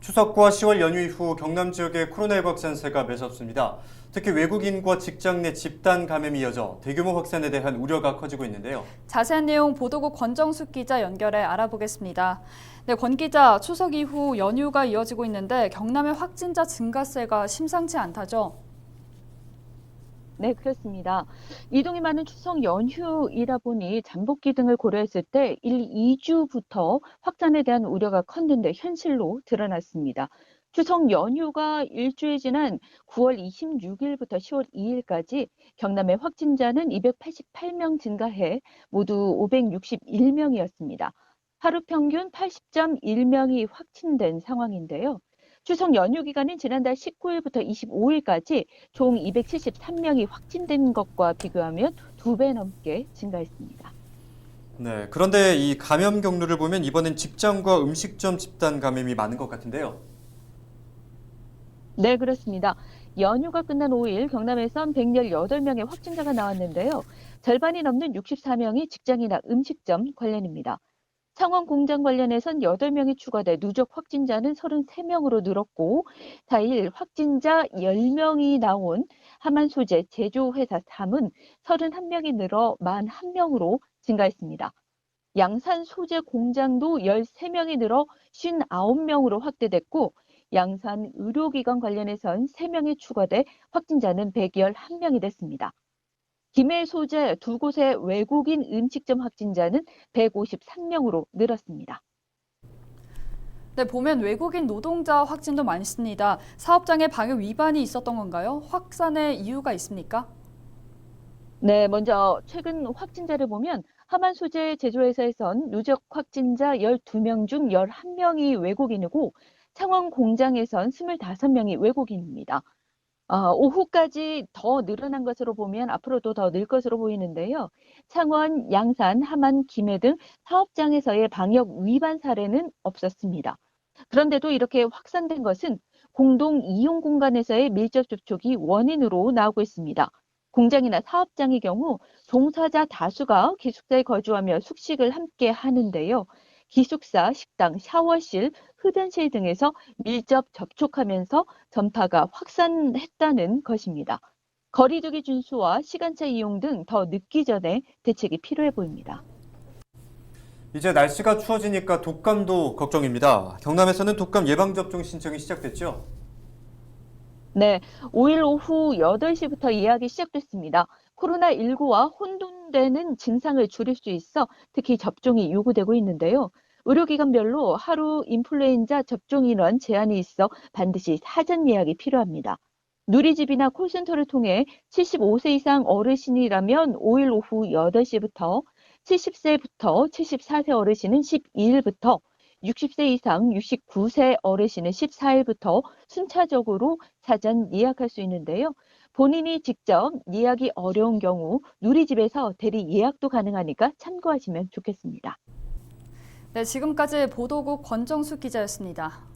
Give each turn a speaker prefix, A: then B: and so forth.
A: 추석과 10월 연휴 이후 경남 지역의 코로나19 확산세가 매섭습니다. 특히 외국인과 직장 내 집단 감염이 이어져 대규모 확산에 대한 우려가 커지고 있는데요.
B: 자세한 내용 보도국 권정숙 기자 연결해 알아보겠습니다. 네, 권 기자, 추석 이후 연휴가 이어지고 있는데 경남의 확진자 증가세가 심상치 않다죠?
C: 네, 그렇습니다. 이동이 많은 추석 연휴이다 보니 잠복기 등을 고려했을 때 1, 2주부터 확산에 대한 우려가 컸는데 현실로 드러났습니다. 추석 연휴가 일주일 지난 9월 26일부터 10월 2일까지 경남의 확진자는 288명 증가해 모두 561명이었습니다. 하루 평균 80.1명이 확진된 상황인데요. 추석 연휴 기간인 지난달 19일부터 25일까지 총 273명이 확진된 것과 비교하면 2배 넘게 증가했습니다.
A: 네, 그런데 이 감염 경로를 보면 이번엔 직장과 음식점 집단 감염이 많은 것 같은데요.
C: 네, 그렇습니다. 연휴가 끝난 5일 경남에선 118명의 확진자가 나왔는데요. 절반이 넘는 64명이 직장이나 음식점 관련입니다. 창원 공장 관련해선 8명이 추가돼 누적 확진자는 33명으로 늘었고 4일 확진자 10명이 나온 하만 소재 제조회사 3은 31명이 늘어 41명으로 증가했습니다. 양산 소재 공장도 13명이 늘어 59명으로 확대됐고 양산 의료기관 관련해선 3명이 추가돼 확진자는 111명이 됐습니다. 김해 소재 두 곳의 외국인 음식점 확진자는 153명으로 늘었습니다.
B: 네, 보면 외국인 노동자 확진도 많습니다. 사업장에 방역 위반이 있었던 건가요? 확산의 이유가 있습니까?
C: 네, 먼저 최근 확진자를 보면 하만 소재 제조회사에선 누적 확진자 12명 중 11명이 외국인이고 창원 공장에선 25명이 외국인입니다. 오후까지 더 늘어난 것으로 보면 앞으로도 더 늘 것으로 보이는데요. 창원, 양산, 함안, 김해 등 사업장에서의 방역 위반 사례는 없었습니다. 그런데도 이렇게 확산된 것은 공동 이용 공간에서의 밀접 접촉이 원인으로 나오고 있습니다. 공장이나 사업장의 경우 종사자 다수가 기숙사에 거주하며 숙식을 함께 하는데요. 기숙사, 식당, 샤워실, 흡연실 등에서 밀접 접촉하면서 전파가 확산했다는 것입니다. 거리두기 준수와 시간차 이용 등 더 늦기 전에 대책이 필요해 보입니다.
A: 이제 날씨가 추워지니까 독감도 걱정입니다. 경남에서는 독감 예방접종 신청이 시작됐죠?
C: 네, 5일 오후 8시부터 예약이 시작됐습니다. 코로나19와 혼돈되는 증상을 줄일 수 있어 특히 접종이 요구되고 있는데요. 의료기관별로 하루 인플루엔자 접종 인원 제한이 있어 반드시 사전 예약이 필요합니다. 누리집이나 콜센터를 통해 75세 이상 어르신이라면 5일 오후 8시부터, 70세부터 74세 어르신은 12일부터, 60세 이상 69세 어르신은 14일부터 순차적으로 사전 예약할 수 있는데요. 본인이 직접 예약이 어려운 경우 누리집에서 대리 예약도 가능하니까 참고하시면 좋겠습니다.
B: 네, 지금까지 보도국 권정숙 기자였습니다.